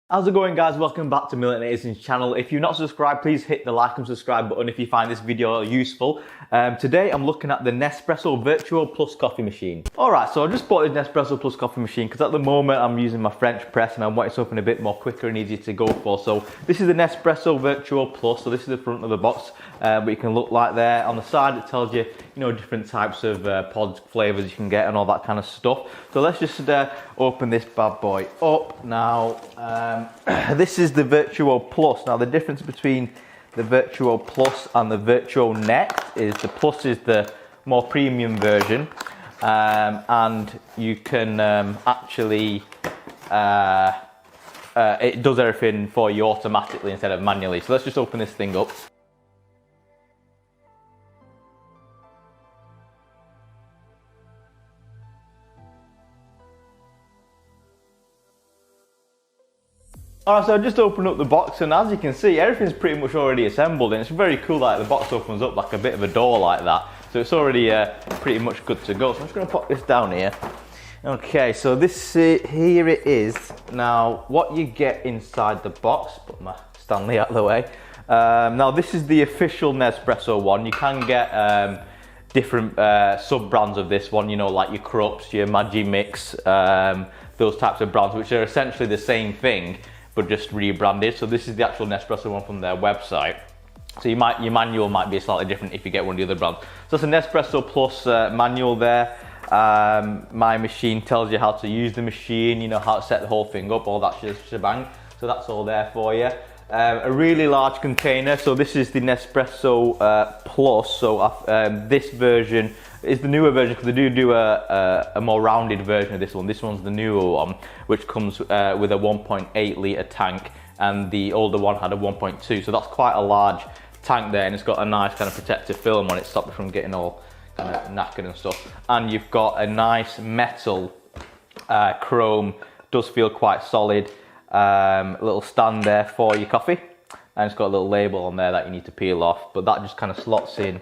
How's it going, guys? Welcome back to let.s channel. If you're not subscribed, please hit the like and subscribe button if you find this video useful. Today I'm looking at the Nespresso VertuoPlus coffee machine. Alright, so I just bought this Nespresso Plus coffee machine because at the moment I'm using my French press and I wanted something a bit more quicker and easier to go for. So this is the Nespresso VertuoPlus, so this is the front of the box, but you can look like there. On the side it tells you, different types of pod flavours you can get and all that kind of stuff. So let's just open this bad boy up now. This is the VertuoPlus. Now the difference between the VertuoPlus and the Virtuo Next is the Plus is the more premium version, and you can actually it does everything for you automatically instead of manually. So let's just open this thing up. Alright, so I just opened up the box and as you can see, everything's pretty much already assembled and it's very cool that the box opens up like a bit of a door like that. So it's already pretty much good to go. So I'm just going to pop this down here. Okay, so this here it is. Now, what you get inside the box, put my Stanley out of the way. Now this is the official Nespresso one. You can get different sub-brands of this one, like your Krups, your Magimix, those types of brands, which are essentially the same thing, but just rebranded. So this is the actual Nespresso one from their website. So your manual might be slightly different if you get one of the other brands. So it's a Nespresso Plus manual there. My machine tells you how to use the machine, how to set the whole thing up, all that shebang. So that's all there for you. A really large container. So this is the Nespresso Plus. So this version is the newer version because they do a more rounded version of this one. This one's the newer one, which comes with a 1.8 litre tank, and the older one had a 1.2. So that's quite a large tank there, and it's got a nice kind of protective film on it, stop it from getting all kind of knackered and stuff. And you've got a nice metal chrome, does feel quite solid, little stand there for your coffee, and it's got a little label on there that you need to peel off, but that just kind of slots in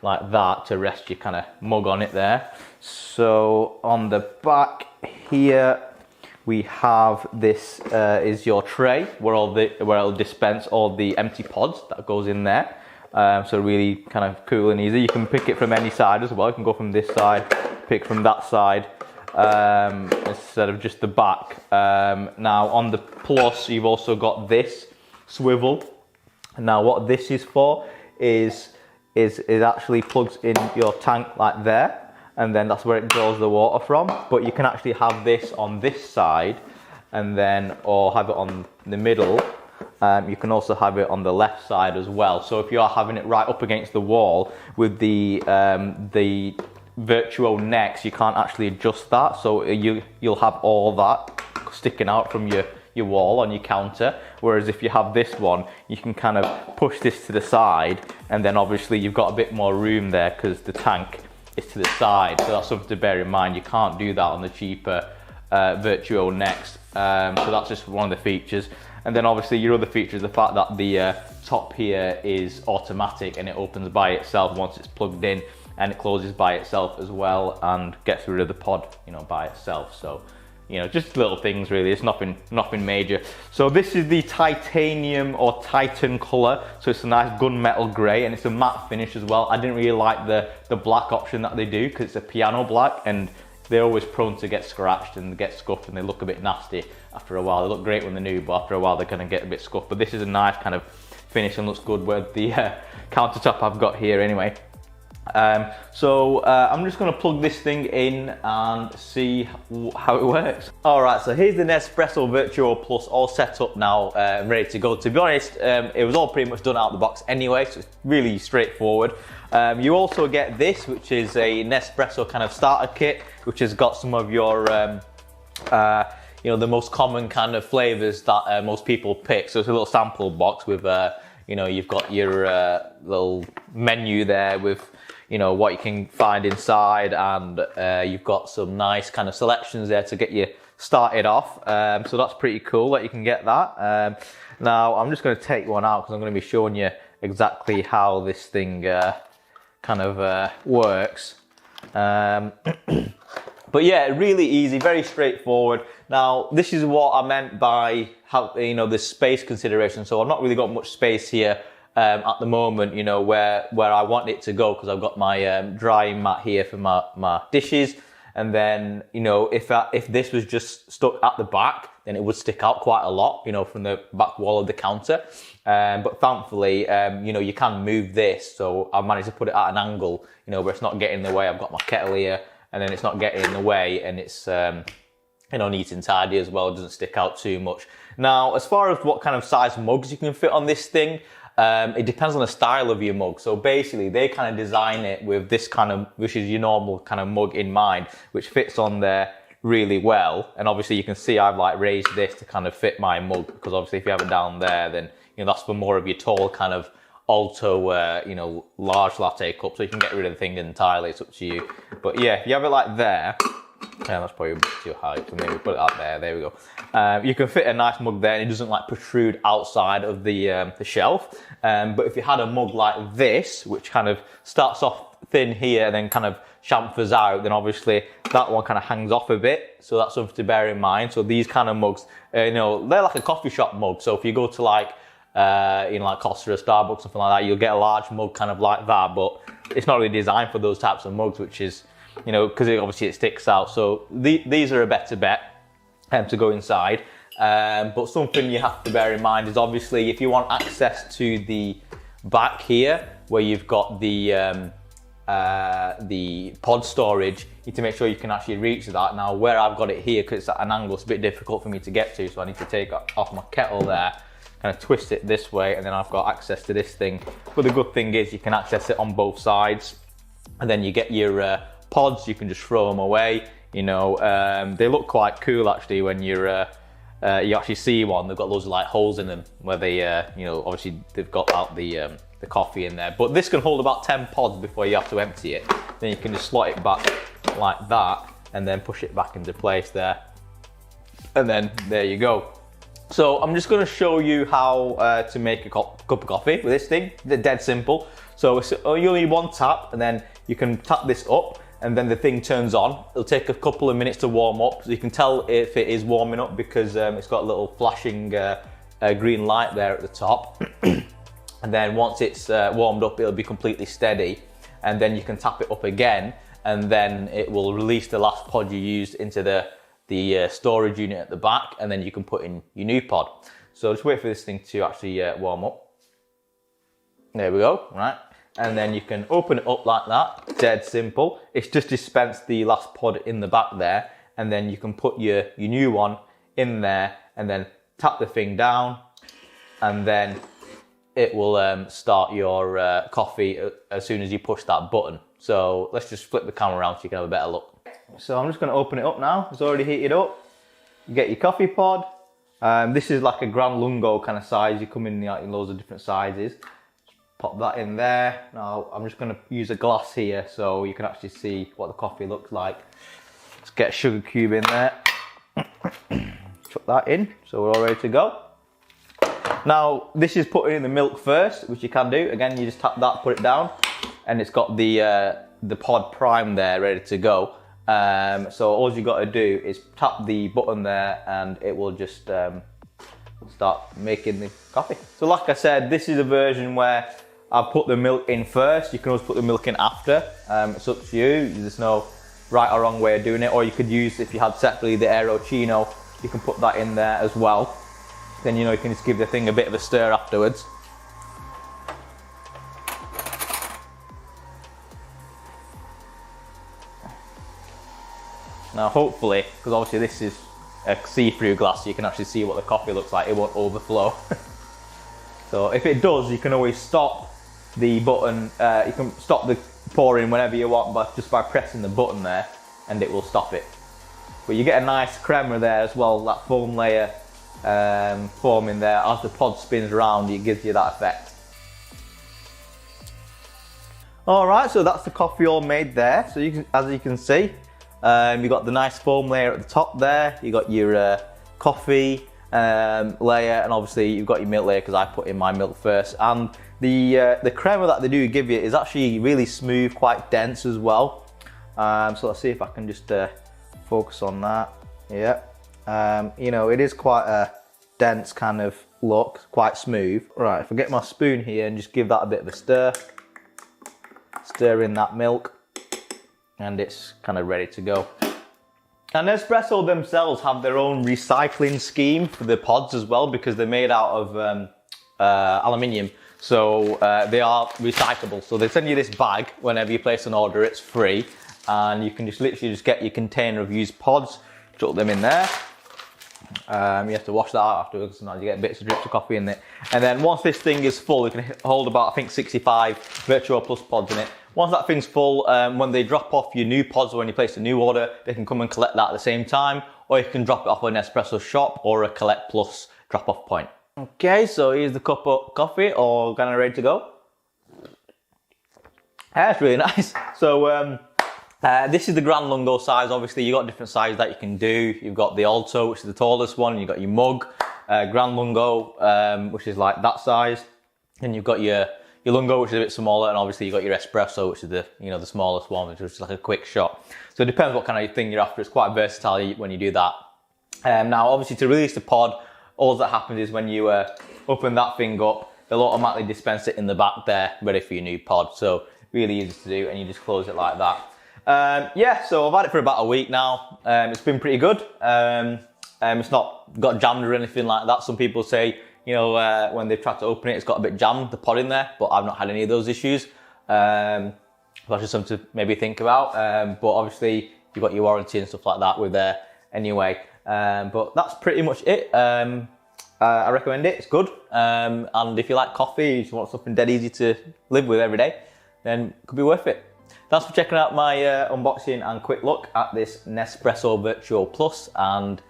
like that to rest your kind of mug on it there. So on the back here we have this is your tray where it'll dispense all the empty pods that goes in there. So really kind of cool and easy. You can pick it from any side as well. You can go from this side, pick from that side, instead of just the back. Now on the Plus you've also got this swivel. Now what this is for is actually plugs in your tank like there, and then that's where it draws the water from. But you can actually have this on this side, and then or have it on the middle. You can also have it on the left side as well. So if you are having it right up against the wall with the Virtuo Next, you can't actually adjust that. So you'll have all that sticking out from your wall on your counter, whereas if you have this one you can kind of push this to the side, and then obviously you've got a bit more room there because the tank is to the side. So that's something to bear in mind. You can't do that on the cheaper Virtuo Next. So that's just one of the features. And then obviously your other feature is the fact that the top here is automatic and it opens by itself once it's plugged in, and it closes by itself as well and gets rid of the pod by itself. So just little things really. It's nothing major. So this is the titanium or Titan color. So it's a nice gunmetal grey, and it's a matte finish as well. I didn't really like the black option that they do because it's a piano black, and they're always prone to get scratched and get scuffed, and they look a bit nasty after a while. They look great when they're new, but after a while they're going to get a bit scuffed. But this is a nice kind of finish and looks good with the countertop I've got here anyway. So I'm just going to plug this thing in and see how it works. Alright, so here's the Nespresso VertuoPlus all set up now, ready to go. To be honest, it was all pretty much done out of the box anyway, so it's really straightforward. You also get this, which is a Nespresso kind of starter kit, which has got some of your the most common kind of flavors that most people pick. So it's a little sample box with you've got your little menu there with what you can find inside, and you've got some nice kind of selections there to get you started off. So that's pretty cool that you can get that. Now I'm just going to take one out because I'm going to be showing you exactly how this thing kind of works. But yeah, really easy, very straightforward. Now, this is what I meant by how, you know, the space consideration. So I've not really got much space here at the moment, you know, where I want it to go, because I've got my drying mat here for my dishes. And then, you know, if this was just stuck at the back, then it would stick out quite a lot, you know, from the back wall of the counter. But thankfully, you know, you can move this. So I've managed to put it at an angle, you know, where it's not getting in the way. I've got my kettle here, and then it's not getting in the way, and it's, you know, neat and tidy as well. It doesn't stick out too much. Now, as far as what kind of size mugs you can fit on this thing, it depends on the style of your mug. So basically, they kind of design it with this kind of, which is your normal kind of mug in mind, which fits on there really well. And obviously you can see I've like raised this to kind of fit my mug, because obviously if you have it down there, then, you know, that's for more of your tall kind of alto, you know, large latte cup. So you can get rid of the thing entirely, it's up to you. But yeah, if you have it like there, yeah, that's probably a bit too high, so maybe put it out there we go. You can fit a nice mug there, and it doesn't like protrude outside of the shelf. But if you had a mug like this, which kind of starts off thin here and then kind of chamfers out, then obviously that one kind of hangs off a bit. So that's something to bear in mind. So these kind of mugs, you know, they're like a coffee shop mug. So if you go to like, you know, like Costa or Starbucks, something like that, you'll get a large mug kind of like that, but it's not really designed for those types of mugs, which is, you know, because obviously it sticks out. So these are a better bet to go inside. But something you have to bear in mind is obviously if you want access to the back here, where you've got the pod storage, you need to make sure you can actually reach that. Now, where I've got it here, because it's at an angle, it's a bit difficult for me to get to, so I need to take off my kettle there, kind of twist it this way, and then I've got access to this thing. But the good thing is you can access it on both sides, and then you get your pods, you can just throw them away. You know, they look quite cool actually when you actually see one. They've got loads of like holes in them where they, you know, obviously they've got out the coffee in there. But this can hold about 10 pods before you have to empty it. Then you can just slot it back like that, and then push it back into place there. And then there you go. So I'm just going to show you how to make a cup of coffee with this thing. They're dead simple. So you only need one tap, and then you can tap this up, and then the thing turns on. It'll take a couple of minutes to warm up, so you can tell if it is warming up because it's got a little flashing green light there at the top. And then once it's warmed up, it'll be completely steady, and then you can tap it up again, and then it will release the last pod you used into the storage unit at the back, and then you can put in your new pod. So just wait for this thing to actually warm up. There we go, right? And then you can open it up like that, dead simple. It's just dispensed the last pod in the back there, and then you can put your new one in there, and then tap the thing down, and then it will start your coffee as soon as you push that button. So let's just flip the camera around so you can have a better look. So I'm just going to open it up now. It's already heated up. You get your coffee pod. This is like a Gran Lungo kind of size. You come in like loads of different sizes. Pop that in there. Now I'm just going to use a glass here so you can actually see what the coffee looks like. Let's get a sugar cube in there. Chuck that in, so we're all ready to go. Now this is putting in the milk first, which you can do. Again, you just tap that, put it down, and it's got the pod prime there ready to go. So all you got to do is tap the button there, and it will just start making the coffee. So like I said, this is a version where I've put the milk in first. You can always put the milk in after. It's up to you. There's no right or wrong way of doing it. Or you could use, if you had separately the Aerochino, you can put that in there as well. Then, you know, you can just give the thing a bit of a stir afterwards. Now hopefully, because obviously this is a see-through glass, so you can actually see what the coffee looks like. It won't overflow. So if it does, you can always stop the button. You can stop the pouring whenever you want, but just by pressing the button there, and it will stop it. But you get a nice crema there as well, that foam layer forming there. As the pod spins around, it gives you that effect. All right, so that's the coffee all made there. So you can, as you can see, you've got the nice foam layer at the top there. You got your coffee layer, and obviously you've got your milk layer because I put in my milk first. And the crema that they do give you is actually really smooth, quite dense as well. So let's see if I can just Focus on that. Yeah. You know, it is quite a dense kind of look, quite smooth. Right, if I get my spoon here and just give that a bit of a stir. Stir in that milk, and it's kind of ready to go. And Nespresso themselves have their own recycling scheme for the pods as well, because they're made out of aluminium. So they are recyclable. So they send you this bag whenever you place an order, it's free. And you can just literally just get your container of used pods, chuck them in there. You have to wash that out afterwards, sometimes you get bits of drips of coffee in it. And then once this thing is full, it can hold about, I think, 65 VertuoPlus pods in it. Once that thing's full, when they drop off your new pods or when you place a new order, they can come and collect that at the same time, or you can drop it off at an Espresso shop or a Collect Plus drop-off point. Okay, so here's the cup of coffee, all kind of ready to go. That's really nice. So this is the Grand Lungo size. Obviously, you've got different sizes that you can do. You've got the Alto, which is the tallest one. You've got your mug, Grand Lungo, which is like that size. And you've got your Lungo, which is a bit smaller. And obviously, you've got your Espresso, which is the the smallest one, which is just like a quick shot. So it depends what kind of thing you're after. It's quite versatile when you do that. Now, obviously, to release the pod, all that happens is when you open that thing up, they'll automatically dispense it in the back there, ready for your new pod. So really easy to do, and you just close it like that. Yeah, so I've had it for about a week now. It's been pretty good. It's not got jammed or anything like that. Some people say, when they've tried to open it, it's got a bit jammed, the pod in there, but I've not had any of those issues. That's just something to maybe think about. But obviously, you've got your warranty and stuff like that with there anyway. But that's pretty much it. I recommend it, it's good. And if you like coffee, if you want something dead easy to live with every day, then it could be worth it. Thanks for checking out my unboxing and quick look at this Nespresso VertuoPlus. And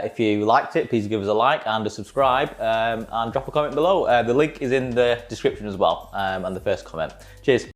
if you liked it, please give us a like and a subscribe, and drop a comment below. The link is in the description as well, and the first comment. Cheers.